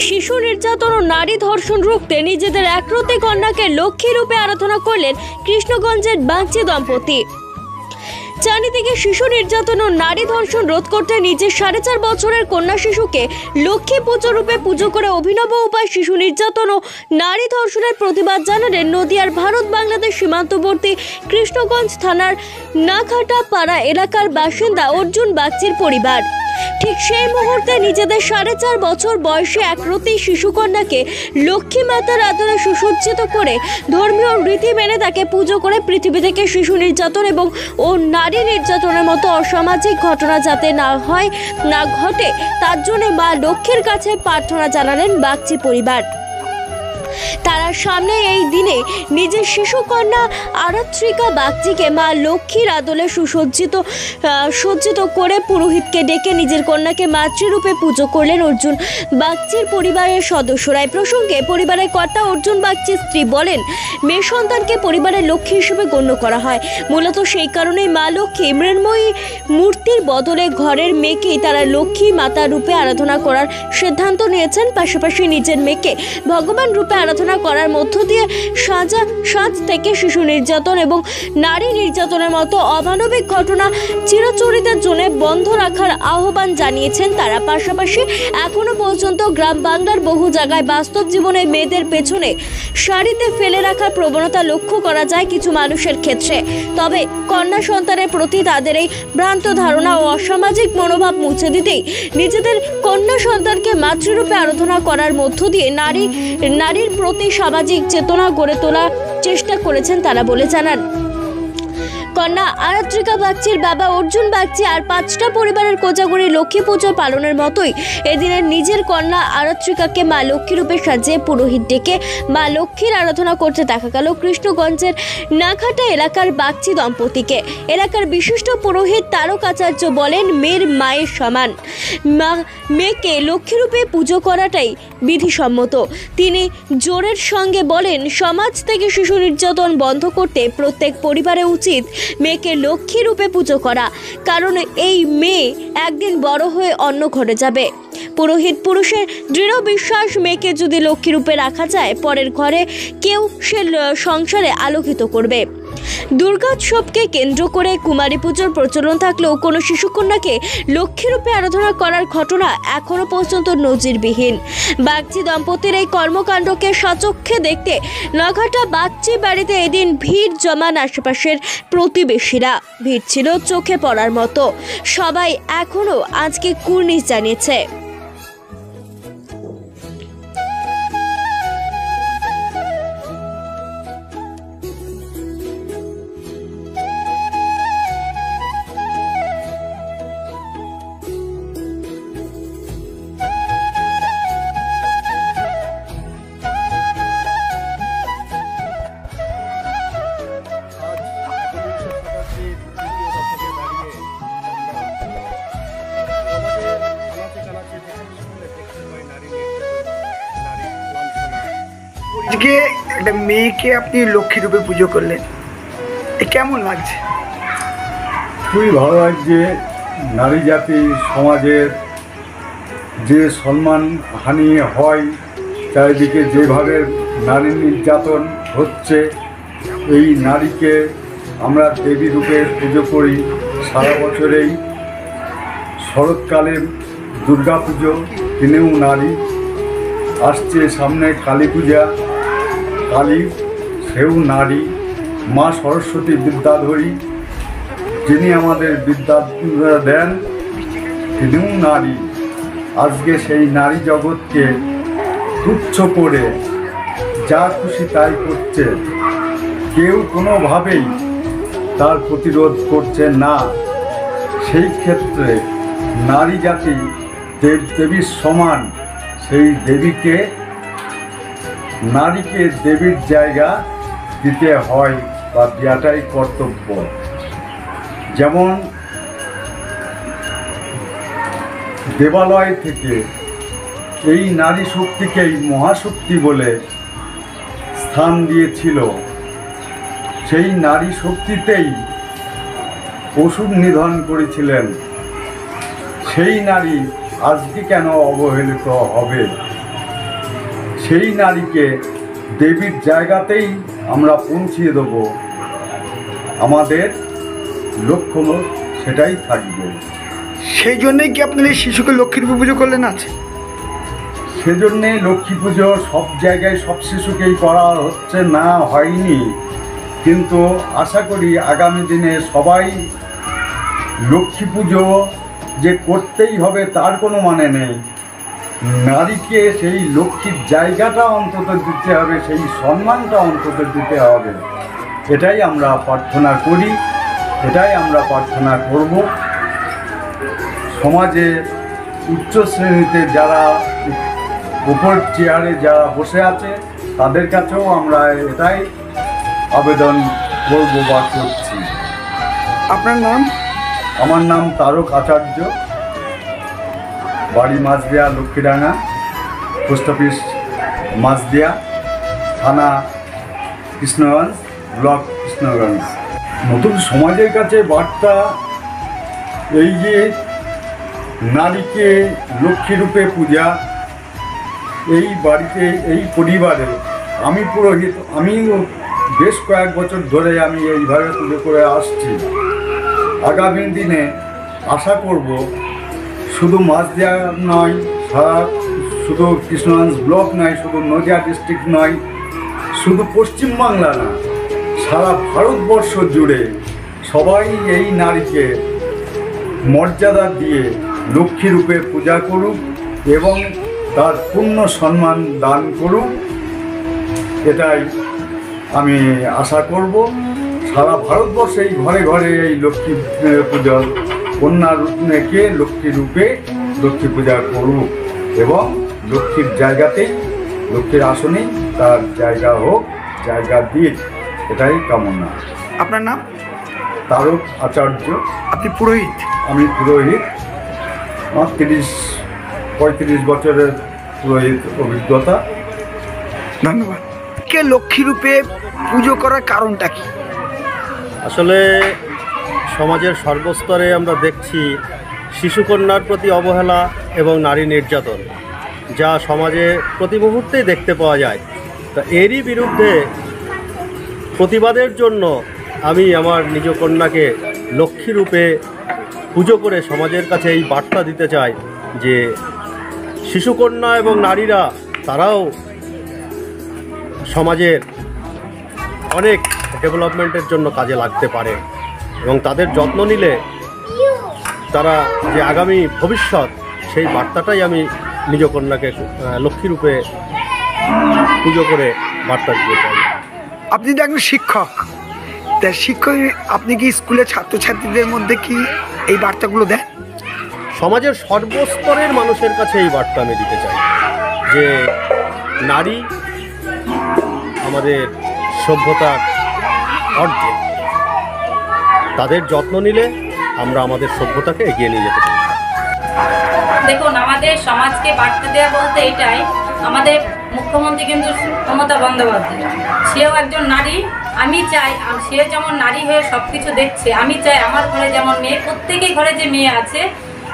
শিশু নির্যাতন ও নারী ধর্ষণ রুখতে নিজেদের একরতি কন্যাকে লক্ষ্মী রূপে আরাধনা করলেন কৃষ্ণগঞ্জের বাগচি দম্পতি। চারিদিকে শিশু নির্যাতন ও নারী ধর্ষণ রোধ করতে নিজের 4.5 বছরের কন্যা শিশুকে লক্ষ্মী পুজো রূপে পুজো করে অভিনব উপায় শিশু নির্যাতন ও নারী ধর্ষণের প্রতিবাদ জানালেন নদিয়ার ভারত বাংলাদেশ সীমান্তবর্তী কৃষ্ণগঞ্জ থানার নাখাটা পাড়া এলাকার বাসিন্দা অর্জুন বাগচির পরিবার। ঠিক সেই মুহূর্তে নিজেদের 4.5 বছর বয়সী একরতি শিশুকন্যাকে লক্ষ্মী মাতার আদরে সুসজ্জিত করে ধর্মীয় রীতি মেনে তাকে পুজো করে পৃথিবী থেকে শিশু নির্যাতন এবং নারী নির্যাতনের মতো অসামাজিক ঘটনা যাতে না ঘটে তার জন্য মা লক্ষ্মীর কাছে প্রার্থনা জানালেন বাগচি পরিবার। তারা সামনে এই দিনে নিজের শিশুকন্যা আরাত্রিকা বাগচিকে মা লক্ষ্মীর আদলে সজ্জিত করে পুরোহিতকে ডেকে নিজের কন্যাকে মাতৃরূপে পুজো করলেন অর্জুন বাগচির পরিবারের সদস্যরা। এই প্রসঙ্গে পরিবারের কর্তা অর্জুন বাগচির স্ত্রী বলেন, মেয়ে সন্তানকে পরিবারের লক্ষ্মী হিসেবে গণ্য করা হয়। মূলত সেই কারণেই মা লক্ষ্মী মৃন্ময়ী মূর্তির বদলে ঘরের মেয়েকেই তারা লক্ষ্মী মাতা রূপে আরাধনা করার সিদ্ধান্ত নিয়েছেন। পাশাপাশি নিজের মেয়েকে ভগবান রূপে আরাধনা করার মধ্য দিয়ে সাজ থেকে শিশু নির্যাতন এবং নারী নির্যাতনের মতো অমানবিক ঘটনা চিরচরিতের জন্য বন্ধ রাখার আহ্বান জানিয়েছেন তারা। পাশাপাশি এখনো পর্যন্ত গ্রাম বাংলার বহু জায়গায় বাস্তব জীবনে মেয়েদের পেছনে শাড়িতে ফেলে রাখার প্রবণতা লক্ষ্য করা যায় কিছু মানুষের ক্ষেত্রে। তবে কন্যা সন্তানের প্রতি তাদের এই ভ্রান্ত ধারণা ও অসামাজিক মনোভাব মুছে দিতেই নিজেদের কন্যা সন্তানকে মাতৃরূপে আরাধনা করার মধ্য দিয়ে নারীর প্রতি সামাজিক চেতনা গড়ে তোলার চেষ্টা করেছেন তারা বলে জানান। কন্যা আরাত্রিকা বাগচির বাবা অর্জুন বাগচি আর 5টা পরিবারের কোজাগরি লক্ষ্মী পুজো পালনের মতোই এদিনের নিজের কন্যা আরাত্রিকাকে মা লক্ষ্মী রূপে সাজিয়ে পুরোহিত ডেকে মা লক্ষ্মীর আরাধনা করতে দেখা গেল কৃষ্ণগঞ্জের নাখাটা এলাকার বাগচি দম্পতিকে। এলাকার বিশিষ্ট পুরোহিত তারকাচার্য বলেন, মেয়ের মায়ের সমান মেয়েকে লক্ষ্মী রূপে পুজো করাটাই বিধিসম্মত। তিনি জোরের সঙ্গে বলেন, সমাজ থেকে শিশু নির্যাতন বন্ধ করতে প্রত্যেক পরিবারে উচিত মেয়েকে লক্ষ্মী রূপে পুজো করা, কারণ এই মেয়ে একদিন বড় হয়ে অন্য ঘরে যাবে। পুরোহিত পুরুষের দৃঢ় বিশ্বাস, মেয়েকে যদি লক্ষ্মী রূপে রাখা যায় পরের ঘরে কেউ সে সংসারে আলোকিত করবে। দুর্গোৎসবকে কেন্দ্র করে কুমারী পুজোর প্রচলন থাকলেও কোনো শিশুকন্যাকে লক্ষ্মী রূপে আরাধনা করার ঘটনা এখনো পর্যন্ত নজিরবিহীন। বাগচি দম্পতির এই কর্মকাণ্ডকে সচক্ষে দেখতে নাখাটা বাগচি বাড়িতে এদিন ভিড় জমান আশেপাশের প্রতিবেশীরা। ভিড় ছিল চোখে পড়ার মতো। সবাই এখনো আজকে কুর্নিশ জানিয়েছে। আজকে একটা মেয়েকে আপনি লক্ষ্মী রূপে পুজো করলেন, কেমন লাগছে? খুবই ভালো লাগছে। নারী জাতি সমাজের যে সম্মান হানি হয়, চারিদিকে যেভাবে নারী নির্যাতন হচ্ছে, এই নারীকে আমরা দেবী রূপে পুজো করি সারা বছরেই। শরৎকালে দুর্গা পুজো, তিনিও নারী। আসছে সামনে কালী পূজা, কালী সেও নারী। মা সরস্বতী বিদ্যাধরী, যিনি আমাদের বিদ্যা দেন, তিনিও নারী। আজকে সেই নারী জগৎকে তুচ্ছ করে যা খুশি তাই করছে, কেউ কোনোভাবেই তার প্রতিরোধ করছে না। সেই ক্ষেত্রে নারী জাতি দেবদেবীর সমান, সেই দেবীকে নারীকে দেবীর জায়গা দিতে হয় বা দেওয়াটাই কর্তব্য। যেমন দেবালয় থেকে এই নারী শক্তিকেই মহাশক্তি বলে স্থান দিয়েছিল সেই নারী শক্তিতেই অসুর নিধন করেছিলেন, সেই নারী আজকে কেন অবহেলিত হবে? সেই নারীকে দেবীর জায়গাতেই আমরা পৌঁছিয়ে দেব, আমাদের লক্ষ্য সেটাই থাকবে। সেই জন্যই কি আপনার এই শিশুকে লক্ষ্মী রূপে পুজো করলেন আজ? সেজন্যে লক্ষ্মী পুজো সব জায়গায় সব শিশুকেই করা হচ্ছে না, হয়নি, কিন্তু আশা করি আগামী দিনে সবাই লক্ষ্মী পুজো যে করতেই হবে তার কোনো মানে নেই। নারীকে সেই লক্ষ্মীর জায়গাটা অন্তত দিতে হবে, সেই সম্মানটা অন্তত দিতে হবে। এটাই আমরা প্রার্থনা করি, এটাই আমরা প্রার্থনা করব। সমাজে উচ্চ শ্রেণীতে যারা উপর চেয়ারে যারা বসে আছে তাদের কাছেও আমরা এটাই আবেদন করব বা করছি। আপনার নাম? আমার নাম তারক আচার্য, বাড়ি মাঝদিয়া, লক্ষ্মীডাঙ্গা, পোস্ট অফিস মাঝদিয়া, থানা কৃষ্ণগঞ্জ, ব্লক কৃষ্ণগঞ্জ। নতুন সমাজের কাছে বার্তা এই যে নারীকে লক্ষ্মী রূপে পূজা, এই বাড়িতে এই পরিবারে আমি পুরোহিত, আমিও বেশ কয়েক বছর ধরে আমি এইভাবে পুজো করে আসছি। আগামী দিনে আশা করব শুধু মাঝদিয়া নয়, শুধু কৃষ্ণগঞ্জ ব্লক নয়, শুধু নদিয়া ডিস্ট্রিক্ট নয়, শুধু পশ্চিমবাংলা না, সারা ভারতবর্ষ জুড়ে সবাই এই নারীকে মর্যাদা দিয়ে লক্ষ্মী রূপে পূজা করুক এবং তার পূর্ণ সম্মান দান করুক, এটাই আমি আশা করব। সারা ভারতবর্ষেই ঘরে ঘরে এই লক্ষ্মী পূজা কন্যা রূপকে লক্ষ্মী রূপে লক্ষ্মী পূজা করুক এবং লক্ষ্মীর জায়গাতেই, লক্ষ্মীর আসনেই তার জায়গা হোক, জায়গা দিক, এটাই কামনা। আপনার নাম? তারক আচার্য। আপনি পুরোহিত? আমি পুরোহিত, আমার 35 বছরের পুরোহিত অভিজ্ঞতা। ধন্যবাদ। কে লক্ষ্মী রূপে পুজো করার কারণটা কি? আসলে সমাজের সর্বস্তরে আমরা দেখছি শিশুকন্যার প্রতি অবহেলা এবং নারী নির্যাতন, যা সমাজে প্রতি মুহূর্তেই দেখতে পাওয়া যায়। তা এরই বিরুদ্ধে প্রতিবাদের জন্য আমি আমার নিজ কন্যাকে লক্ষ্মী রূপে পুজো করে সমাজের কাছে এই বার্তা দিতে চাই যে শিশুকন্যা এবং নারীরা তারাও সমাজের অনেক ডেভেলপমেন্টের জন্য কাজে লাগতে পারে এবং তাদের যত্ন নিলে তারা যে আগামী ভবিষ্যৎ, সেই বার্তাটাই আমি নিজ কন্যাকে লক্ষ্মী রূপে পুজো করে বার্তা দিতে চাই। আপনি তো একজন শিক্ষক, তা শিক্ষক আপনি কি স্কুলে ছাত্রছাত্রীদের মধ্যে কি এই বার্তাগুলো দেন? সমাজের সর্বস্তরের মানুষের কাছে এই বার্তা আমি দিতে চাই যে নারী আমাদের সভ্যতার অর্ধেক, তাদের যত্ন নিলে আমরা আমাদের সভ্যতাকে এগিয়ে নিয়ে যেতে পারি। দেখুন, আমাদের সমাজকে বার্তা দেওয়া বলতে এটাই, আমাদের মুখ্যমন্ত্রী কিন্তু মমতা বন্দ্যোপাধ্যায়, সেও একজন নারী। আমি চাই সে যেমন নারী হয়ে সব কিছু দেখছে, আমি চাই আমার ঘরে যেমন মেয়ে, প্রত্যেকেই ঘরে যে মেয়ে আছে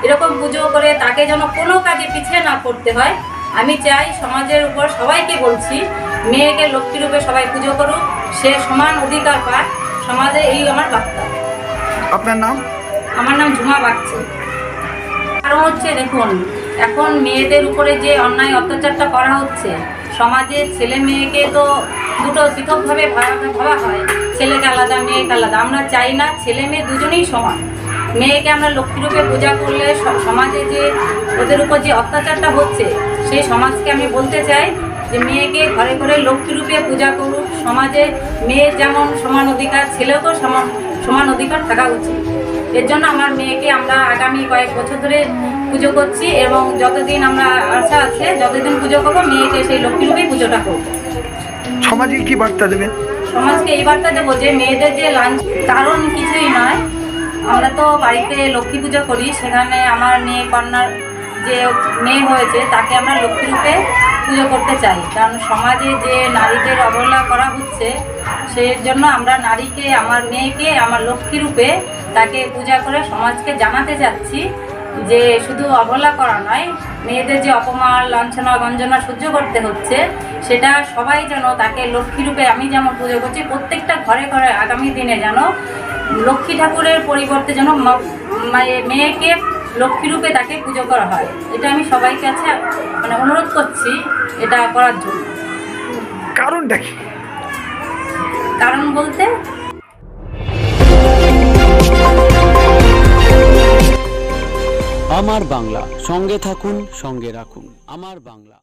এরকম পুজো করে তাকে যেন কোনো কাজে পিছিয়ে না পড়তে হয়। আমি চাই সমাজের উপর সবাইকে বলছি, মেয়েকে লক্ষ্মী রূপে সবাই পুজো করুক, সে সমান অধিকার পায় সমাজে, এই আমার বার্তা। আপনার নাম? আমার নাম ঝুমা বাগচি। কারণ হচ্ছে দেখুন, এখন মেয়েদের উপরে যে অন্যায় অত্যাচারটা করা হচ্ছে, সমাজে ছেলে মেয়েকে তো দুটো পৃথকভাবে ভাবা হয়, ছেলেকে আলাদা মেয়েকে আলাদা। আমরা চাই না, ছেলে মেয়ে দুজনেই সমান। মেয়েকে আমরা লক্ষ্মীরূপে পূজা করলে সমাজে যে ওদের উপর যে অত্যাচারটা হচ্ছে, সেই সমাজকে আমি বলতে চাই যে মেয়েকে ঘরে ঘরে লক্ষ্মীরূপে পূজা করুক। সমাজে মেয়ের যেমন সমান অধিকার, ছেলেকেও সমান অধিকার থাকা উচিত। এর জন্য আমার মেয়েকে আমরা আগামী কয়েক বছর ধরে পুজো করছি এবং যতদিন আমরা আশা আছে, যতদিন পুজো করবো মেয়েকে সেই লক্ষ্মীরূপেই পুজোটা করবো। সমাজে কি বার্তা দেবেন? সমাজকে এই বার্তা দেবো যে মেয়েদের যে লাঞ্চ, কারণ কিছুই নয়, আমরা তো বাড়িতে লক্ষ্মী পুজো করি, সেখানে আমার মেয়ে কন্যার যে মেয়ে হয়েছে তাকে আমরা লক্ষ্মীরূপে পুজো করতে চাই। কারণ সমাজে যে নারীদের অবহেলা করা হচ্ছে, সেই জন্য আমরা নারীকে, আমার মেয়েকে আমার লক্ষ্মী রূপে তাকে পূজা করে সমাজকে জানাতে চাচ্ছি যে শুধু অবহেলা করা নয়, মেয়েদের যে অপমান, লাঞ্ছনা, গঞ্জনা সহ্য করতে হচ্ছে সেটা সবাই যেন তাকে লক্ষ্মী রূপে, আমি যেমন পুজো করছি, প্রত্যেকটা ঘরে ঘরে আগামী দিনে যেন লক্ষ্মী ঠাকুরের পরিবর্তে যেন মেয়েকে লক্ষ্মী রূপে তাকে পুজো করা হয়। এটা আমি সবাই কাছে মানে অনুরোধ করছি এটা করার জন্য। কারণটা কি? কারণ বলতে আমার বাংলা, সঙ্গে থাকুন, সঙ্গে রাখুন। আমার বাংলা।